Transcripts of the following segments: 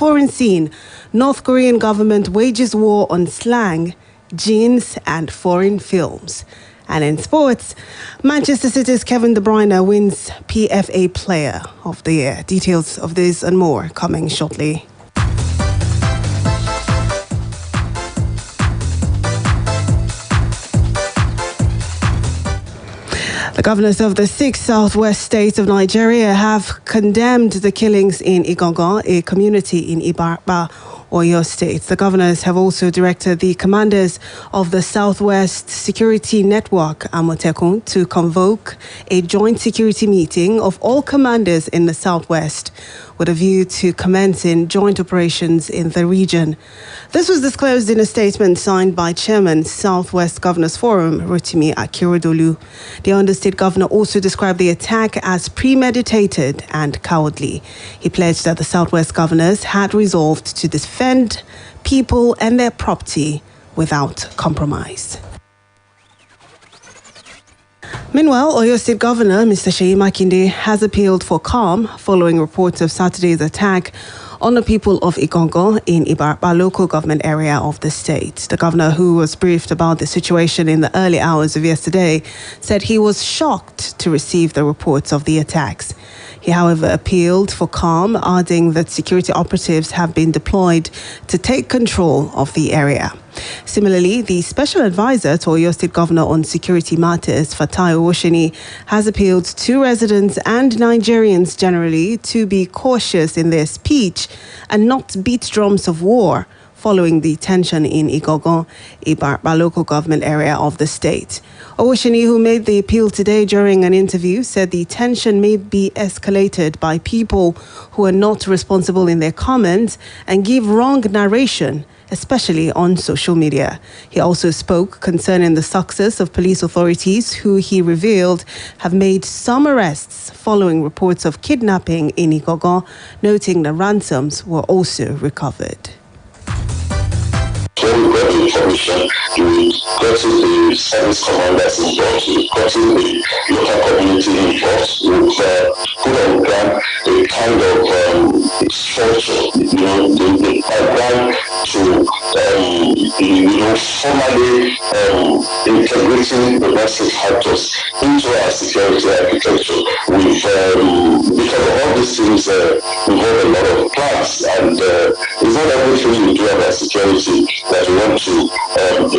foreign scene, North Korean government wages war on slang, jeans and foreign films. And in sports, Manchester City's Kevin De Bruyne wins PFA Player of the Year. Details of this and more coming shortly. The governors of the 6 southwest states of Nigeria have condemned the killings in Ibadan, a community in Ibadan, Oyo State. The governors have also directed the commanders of the Southwest Security Network, Amotekun, to convoke a joint security meeting of all commanders in the Southwest with a view to commencing joint operations in the region. This was disclosed in a statement signed by Chairman Southwest Governors Forum, Rotimi Akeredolu. The understate governor also described the attack as premeditated and cowardly. He pledged that the Southwest governors had resolved to defend people and their property without compromise. Meanwhile, Oyo State Governor Mr. Seyi Makinde has appealed for calm following reports of Saturday's attack on the people of Igongo in Ibarba local government area of the state. The governor, who was briefed about the situation in the early hours of yesterday, said he was shocked to receive the reports of the attacks. He, however, appealed for calm, adding that security operatives have been deployed to take control of the area. Similarly, the special advisor to Oyo State Governor on security matters, Fatai Owosheni, has appealed to residents and Nigerians generally to be cautious in their speech and not beat drums of war following the tension in Igogon, Ibarba local government area of the state. Owosheni, who made the appeal today during an interview, said the tension may be escalated by people who are not responsible in their comments and give wrong narration, especially on social media. He also spoke concerning the success of police authorities who he revealed have made some arrests following reports of kidnapping in Igogon, noting the ransoms were also recovered. When we got the information, we got the service commanders involved, we got the local community involved, we've put on the ground a kind of structure, the pipeline to, formally integrating the domestic factors into our security architecture. We've, because of all these things, involve a lot of plans, and it's not everything we do about security that we want to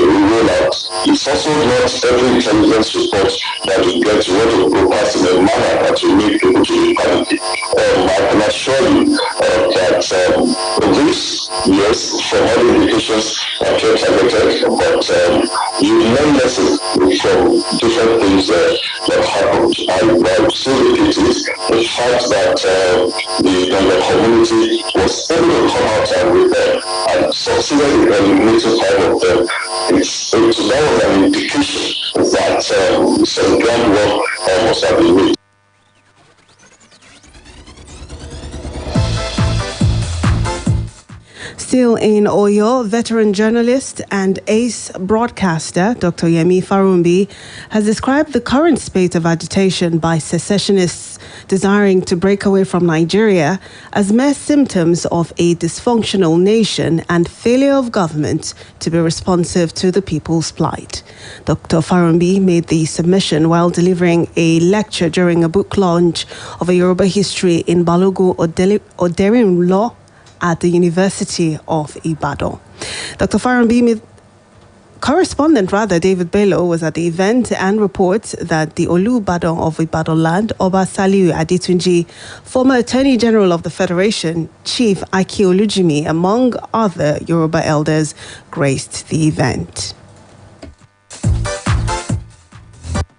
roll out. It's also not every intelligence report that we get to want to go past in a manner that will make people to equality. I can assure you that this, yes, from all indications appear targeted, but you learn lessons from different things that happened. I would still repeat it, the fact that the community was able to come out and rebel and succeeded in eliminating 5 of them. That was an indication that some groundwork must have been made. Still in Oyo, veteran journalist and ace broadcaster Dr. Yemi Farumbi has described the current spate of agitation by secessionists desiring to break away from Nigeria as mere symptoms of a dysfunctional nation and failure of government to be responsive to the people's plight. Dr. Farumbi made the submission while delivering a lecture during a book launch of a Yoruba history in Balogun Oderin Law at the University of Ibadan. Dr. Farumbi, correspondent David Bello, was at the event and reports that the Olubadan of Ibadan land, Oba Saliu Adetunji, former Attorney General of the Federation, Chief Aki Olujimi, among other Yoruba elders, graced the event.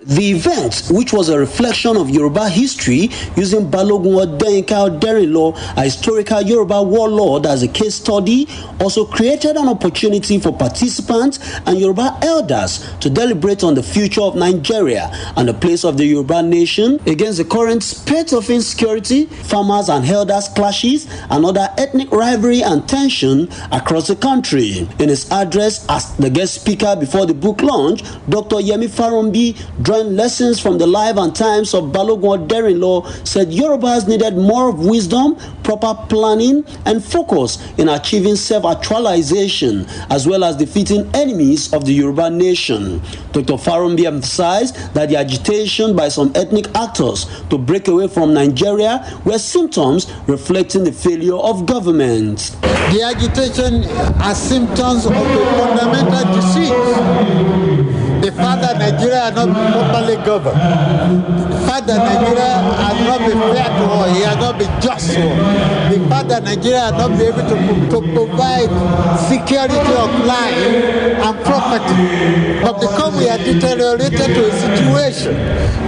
The event, which was a reflection of Yoruba history using Balogun Oderin Law, a historical Yoruba warlord, as a case study, also created an opportunity for participants and Yoruba elders to deliberate on the future of Nigeria and the place of the Yoruba nation against the current spate of insecurity, farmers and elders clashes, and other ethnic rivalry and tension across the country. In his address as the guest speaker before the book launch, Dr. Yemi Farumbi drawing lessons from the life and times of Balogun Oderinlo, said Yorubas needed more of wisdom, proper planning, and focus in achieving self-actualization, as well as defeating enemies of the Yoruba nation. Dr. Farumbi emphasized that the agitation by some ethnic actors to break away from Nigeria were symptoms reflecting the failure of government. The agitation are symptoms of a fundamental disease. The fact that Nigeria has not been properly governed, the fact that Nigeria has not been fair to all, he has not been just to all, the fact that Nigeria has not been able to provide security of life and property. But because we are deteriorated to a situation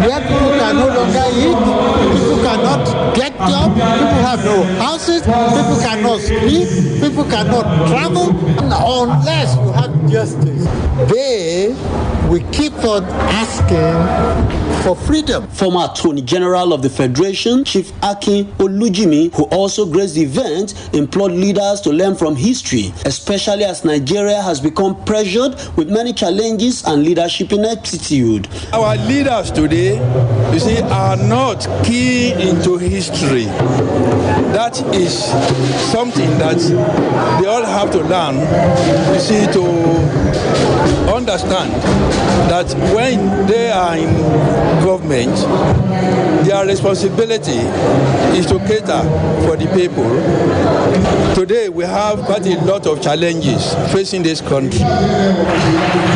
where people can no longer eat, people cannot get jobs, people have no houses, people cannot sleep, people cannot travel, unless you have justice. We keep on asking for freedom. Former Attorney General of the Federation, Chief Akin Olujimi, who also graced the event, implored leaders to learn from history, especially as Nigeria has become pressured with many challenges and leadership ineptitude. Our leaders today, you see, are not key into history. That is something that they all have to learn, you see, to understand that when they are in government, their responsibility is to cater for the people. Today we have quite a lot of challenges facing this country.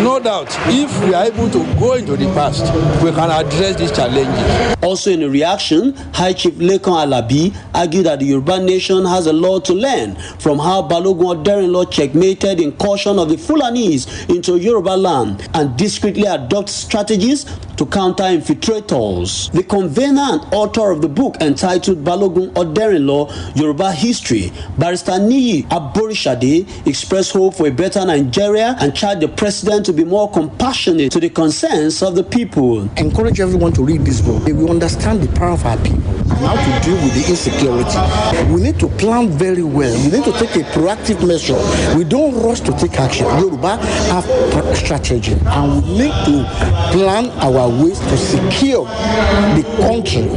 No doubt, if we are able to go into the past, we can address these challenges. Also in a reaction, High Chief Lekan Alabi argued that the Yoruba nation has a lot to learn from how Balogun Oderinlo checkmated incursion of the Fulanis into Yoruba land and discreetly adopt strategies to counter infiltrators. The convener and author of the book entitled Balogun Oderinlo, Yoruba History, Barrister Niyi Aborishade, expressed hope for a better Nigeria and charged the president to be more compassionate to the concerns of the people. Encourage everyone to read this book. They will understand the power of our people and how to deal with the insecurity. We need to plan very well. We need to take a proactive measure. We don't rush to take action. Yoruba have strategy, and we need to plan our ways to secure the country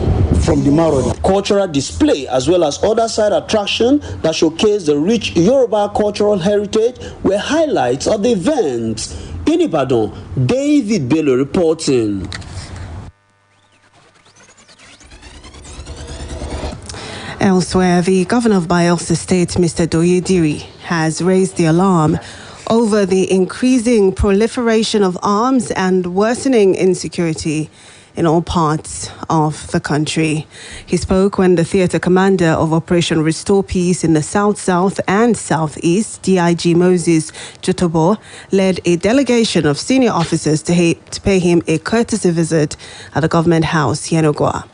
from the marauders. Cultural display as well as other side attraction that showcase the rich Yoruba cultural heritage were highlights of the event. In Ibadan, David Bello reporting. Elsewhere, the governor of Bayelsa State, Mr. Doye Diri, has raised the alarm over the increasing proliferation of arms and worsening insecurity in all parts of the country. He spoke when the theatre commander of Operation Restore Peace in the South-South and Southeast, DIG Moses Jotobo, led a delegation of senior officers to pay him a courtesy visit at the government house, Yenogwa.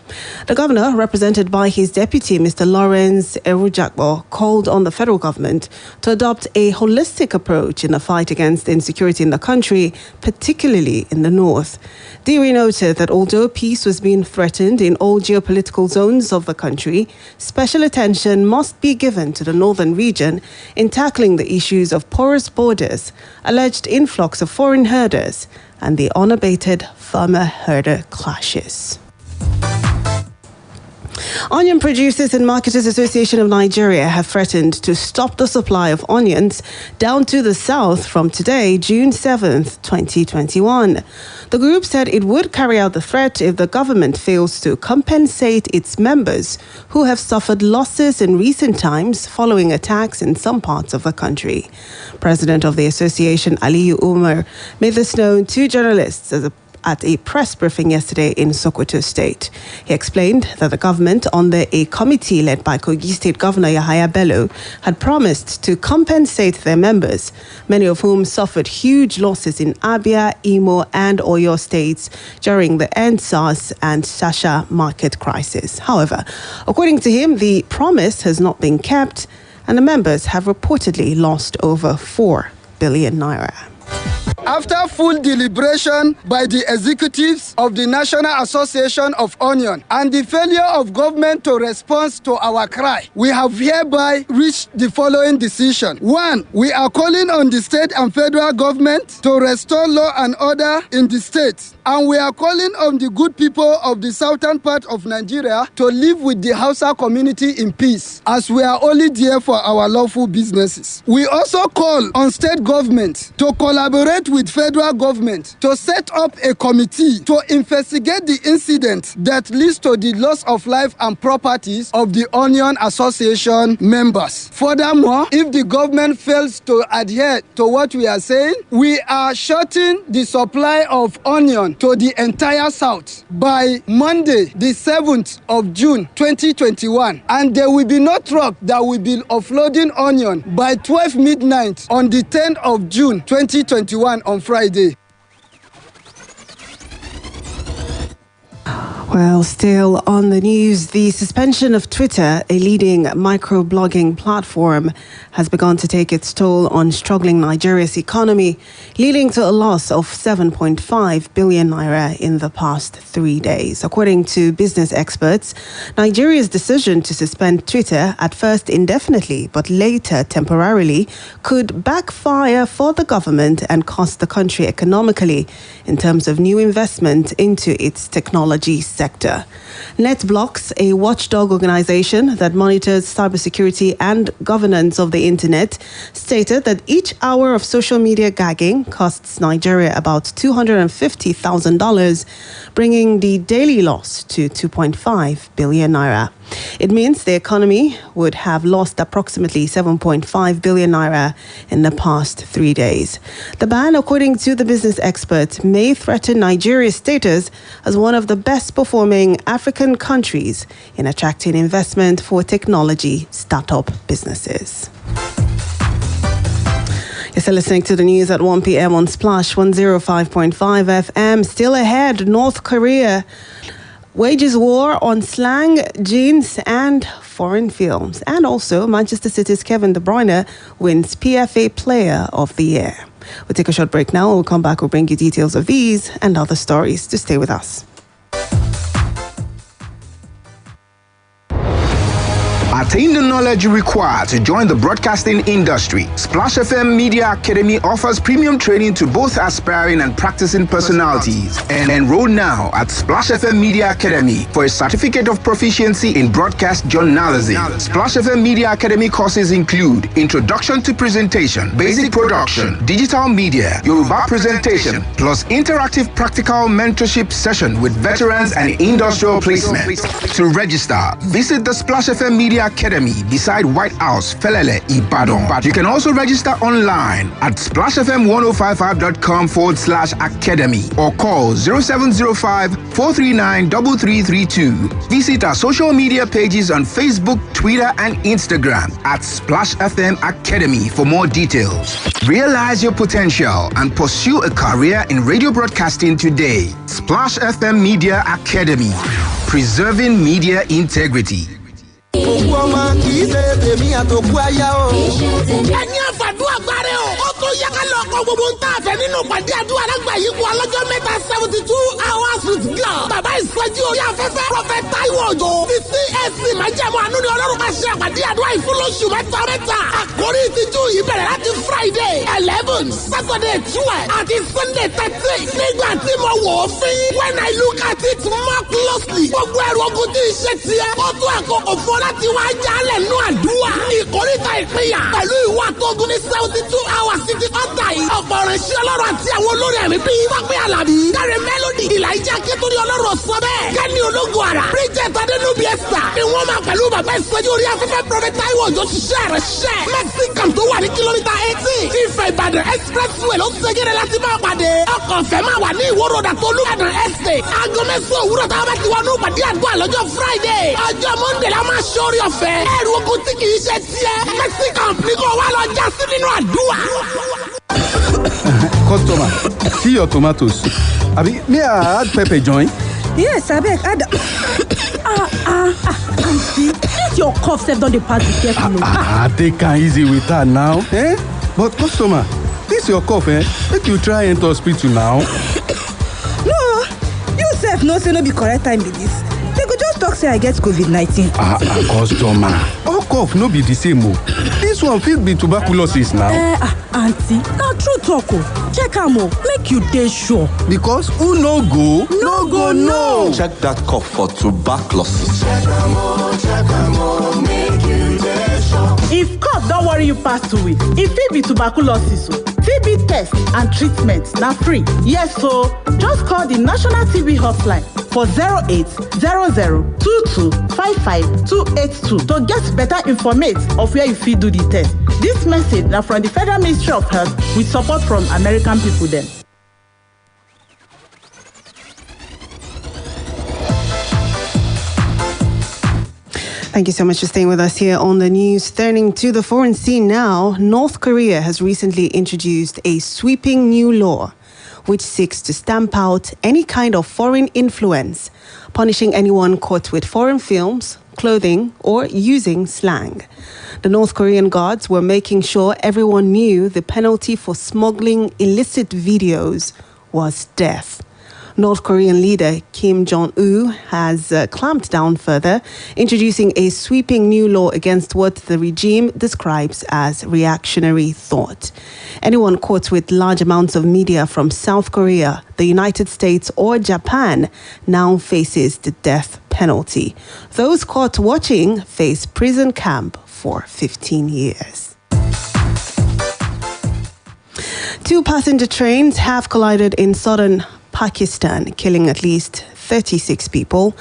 The governor, represented by his deputy, Mr. Lawrence Erujakbo, called on the federal government to adopt a holistic approach in the fight against insecurity in the country, particularly in the north. Diri noted that although peace was being threatened in all geopolitical zones of the country, special attention must be given to the northern region in tackling the issues of porous borders, alleged influx of foreign herders, and the unabated farmer-herder clashes. Onion Producers and Marketers Association of Nigeria have threatened to stop the supply of onions down to the south from today, June 7th, 2021. The group said it would carry out the threat if the government fails to compensate its members who have suffered losses in recent times following attacks in some parts of the country. President of the association, Aliyu Umar, made this known to journalists at a press briefing yesterday in Sokoto State. He explained that the government, under a committee led by Kogi State Governor Yahaya Bello, had promised to compensate their members, many of whom suffered huge losses in Abia, Imo, and Oyo states during the EndSARS and Sasha market crisis. However, according to him, the promise has not been kept, and the members have reportedly lost over 4 billion naira. After full deliberation by the executives of the National Association of Onion and the failure of government to respond to our cry, we have hereby reached the following decision. 1. We are calling on the state and federal government to restore law and order in the state. And we are calling on the good people of the southern part of Nigeria to live with the Hausa community in peace, as we are only there for our lawful businesses. We also call on state government to collaborate with federal government to set up a committee to investigate the incident that leads to the loss of life and properties of the Onion Association members. Furthermore, if the government fails to adhere to what we are saying, we are shutting the supply of onion to the entire south by Monday, the 7th of June 2021, and there will be no truck that will be offloading onion by 12 midnight on the 10th of June 2021 on Friday. Well, still on the news, the suspension of Twitter, a leading microblogging platform, has begun to take its toll on struggling Nigeria's economy, leading to a loss of 7.5 billion naira in the past 3 days. According to business experts, Nigeria's decision to suspend Twitter, at first indefinitely but later temporarily, could backfire for the government and cost the country economically in terms of new investment into its technology sector. NetBlocks, a watchdog organization that monitors cybersecurity and governance of the internet, stated that each hour of social media gagging costs Nigeria about $250,000, bringing the daily loss to 2.5 billion naira. It means the economy would have lost approximately 7.5 billion naira in the past 3 days. The ban, according to the business experts, may threaten Nigeria's status as one of the best performing African countries in attracting investment for technology startup businesses. You're still listening to the news at 1 p.m. on Splash 105.5 FM. Still ahead, North Korea wages war on slang, jeans and foreign films. And also, Manchester City's Kevin De Bruyne wins PFA Player of the Year. We'll take a short break now. We'll come back. We'll bring you details of these and other stories. Just stay with us. Attain the knowledge you require to join the broadcasting industry. Splash FM Media Academy offers premium training to both aspiring and practicing personalities. And enroll now at Splash FM Media Academy for a certificate of proficiency in broadcast journalism. Splash FM Media Academy courses include Introduction to Presentation, Basic Production, Digital Media, Yoruba Presentation, plus interactive practical mentorship session with veterans and industrial placement. To register, visit the Splash FM Media Academy beside White House, Felele, Ibadan. You can also register online at splashfm1055.com/academy or call 0705-439-3332. Visit our social media pages on Facebook, Twitter, and Instagram at Splash FM Academy for more details. Realize your potential and pursue a career in radio broadcasting today. Splash FM Media Academy, preserving media integrity. Òkú ọmọ kì í ṣe tèmi àtòkú aya o. Ẹni àfàdúrà gbáre o. Ó tó yẹ ká lọ kọ gbogbo ń tà fẹ́ nínú pàdé àdúrà lágbà yìí kú ọlọ́jọ́ mẹ́ta 72 hours with God. Bàbá ìsọjí orí afẹ́fẹ́ Prọfẹ̀t Táíwò Òjó. Ti CAC májẹ̀mú àánú ni Ọlọ́run máa ṣe àpàdé àdúrà ìfúnlóṣù mẹ́ta. Àkórí ìtìjú yìí bẹ̀rẹ̀ láti Friday 11, Saturday 12 àti Sunday 13. Nígbà tí mo wò ó fín. When I look at it more closely. Gbogbo ẹrù ogun tí iṣẹ́ tiẹ̀. Ó tó àkókò fún láti wá jálẹ̀ nú àdúrà. Ìkórìtà ìpínyà pẹ̀lú ìwà tógun ní 72 hours títí ọ̀tà yìí. Ọ̀pọ̀ ìrìnsí Ọlọ́run àti àwọn olórí ẹ̀mí bíi Tọ́pẹ́ Àlàbí, Dáre Mélòdì, Ìlàjà Kétórí Ọlọ́run sọ bẹ́ẹ̀. Kẹ́ni Ológun Àrà, Bridget Adénúbí Esther. Ni wọ́n máa pẹ̀lú bàbá ìsọjí orí afẹ́fẹ́ Prọfẹ̀t Táíwò Òjó ṣiṣẹ́ rẹ̀ ṣẹ́. Mexican tó wà ní kìlómítà 18. Ifẹ̀ Ìbàdàn expressway ló ṣègèrè láti máa pàdé. Ọkọ̀ ọ̀fẹ́ máa wà ní Ìwó Road àti Olúbàdàn Estate. Aago mẹ́sàn-án òwúrọ̀ táwọn bá ti wá ní ìpàdé àdúrà lọ́jọ́ Friday. Ọjọ́ Monday la máa ṣọ́rí ọ̀fẹ́. Ẹrù ogun tí kì í ṣe tiẹ̀. Mexican ní kò wá lọ já sí nínú àdúrà. Customer, see your tomatoes. Abi, may I add pepper join? Yes, abeg add. Aunty, this your cough sef don dey pass the careful. Take am easy with her now. Eh? But customer, this This your cough, eh? Make you try enter hospital now. No, you sef no say no be correct time be this. They go just talk say I get COVID-19. Customer. All cough no be the same o. This one fit be tuberculosis now. Aunty, na true talk o. Check am o, make you dey sure. Because who no go? No go know. Check that cough for tuberculosis. Check am o, make you dey sure. If cough don't worry you pass 2 weeks, e fit be tuberculosis o. TB test and treatment na free. Yes, so just call the National TB Hotline for 0800-2255-282 to get better information of where you fit do the test. This message now from the Federal Ministry of Health with support from American people then. Thank you so much for staying with us here on the news. Turning to the foreign scene now, North Korea has recently introduced a sweeping new law which seeks to stamp out any kind of foreign influence, punishing anyone caught with foreign films, clothing, or using slang. The North Korean guards were making sure everyone knew the penalty for smuggling illicit videos was death. North Korean leader Kim Jong-un has clamped down further, introducing a sweeping new law against what the regime describes as reactionary thought. Anyone caught with large amounts of media from South Korea, the United States, or Japan now faces the death penalty. Those caught watching face prison camp for 15 years. 2 passenger trains have collided in southern Pakistan, killing at least 36 people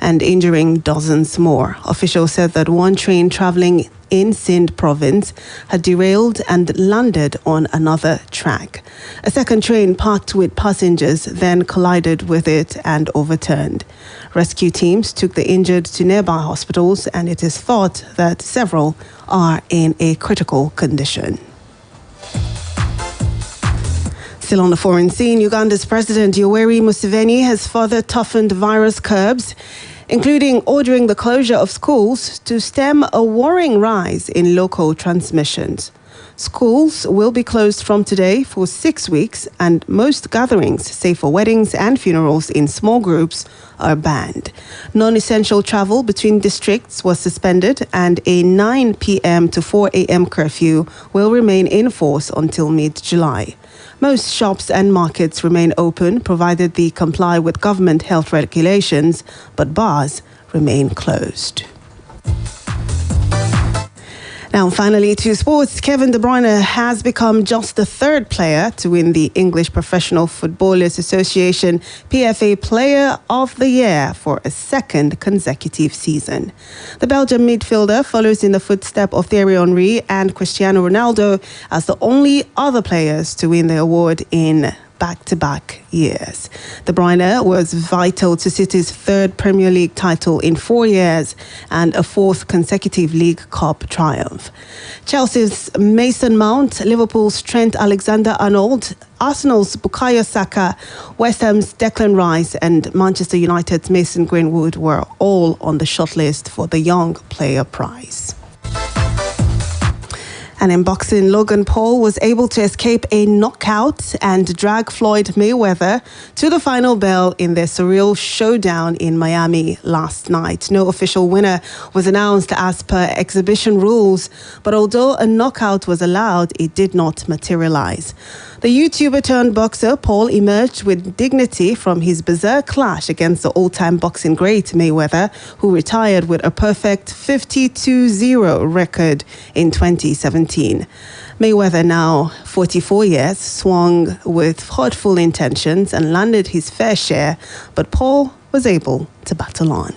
and injuring dozens more. Officials said that one train traveling in Sindh province had derailed and landed on another track. A second train packed with passengers then collided with it and overturned. Rescue teams took the injured to nearby hospitals, and it is thought that several are in a critical condition. Still on the foreign scene, Uganda's President Yoweri Museveni has further toughened virus curbs, including ordering the closure of schools to stem a worrying rise in local transmissions. Schools will be closed from today for 6 weeks, and most gatherings, save for weddings and funerals in small groups, are banned. Non-essential travel between districts was suspended, and a 9 p.m. to 4 a.m. curfew will remain in force until mid-July. Most shops and markets remain open, provided they comply with government health regulations, but bars remain closed. Now, finally, to sports. Kevin De Bruyne has become just the 3rd player to win the English Professional Footballers Association PFA Player of the Year for a 2nd consecutive season. The Belgian midfielder follows in the footsteps of Thierry Henry and Cristiano Ronaldo as the only other players to win the award in back-to-back years. De Bruyne was vital to City's 3rd Premier League title in 4 years and a 4th consecutive League Cup triumph. Chelsea's Mason Mount, Liverpool's Trent Alexander-Arnold, Arsenal's Bukayo Saka, West Ham's Declan Rice, and Manchester United's Mason Greenwood were all on the shortlist for the Young Player Prize. And in boxing, Logan Paul was able to escape a knockout and drag Floyd Mayweather to the final bell in their surreal showdown in Miami last night. No official winner was announced as per exhibition rules, but although a knockout was allowed, it did not materialize. The YouTuber turned boxer Paul emerged with dignity from his bizarre clash against the all-time boxing great Mayweather, who retired with a perfect 52-0 record in 2017. Mayweather, now 44 years, swung with thoughtful intentions and landed his fair share, but Paul was able to battle on.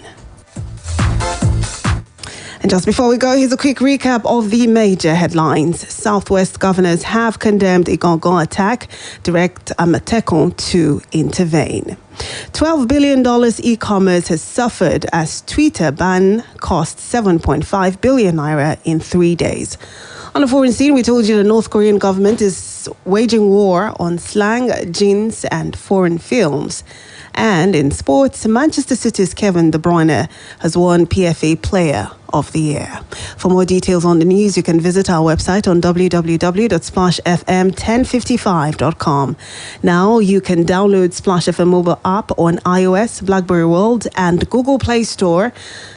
And just before we go, here's a quick recap of the major headlines. Southwest governors have condemned Igongo attack, direct Amatekon to intervene. $12 billion e-commerce has suffered as Twitter ban cost 7.5 billion naira in 3 days. On the foreign scene, we told you the North Korean government is waging war on slang, jeans, and foreign films. And in sports, Manchester City's Kevin De Bruyne has won PFA Player of the Year. For more details on the news, you can visit our website on www.splashfm1055.com. Now you can download Splash FM mobile app on iOS, BlackBerry World, and Google Play Store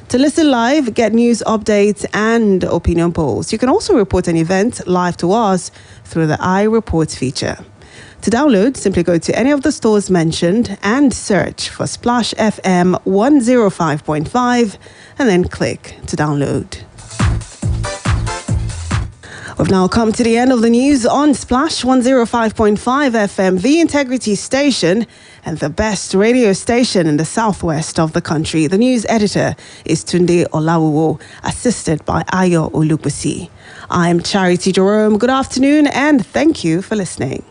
to listen live, get news updates, and opinion polls. You can also report an event live to us through the iReports feature. To download, simply go to any of the stores mentioned and search for Splash FM 105.5 and then click to download. We've now come to the end of the news on Splash 105.5 FM, the Integrity Station and the best radio station in the southwest of the country. The news editor is Tunde Olawowo, assisted by Ayo Olugbisi. I'm Charity Jerome. Good afternoon and thank you for listening.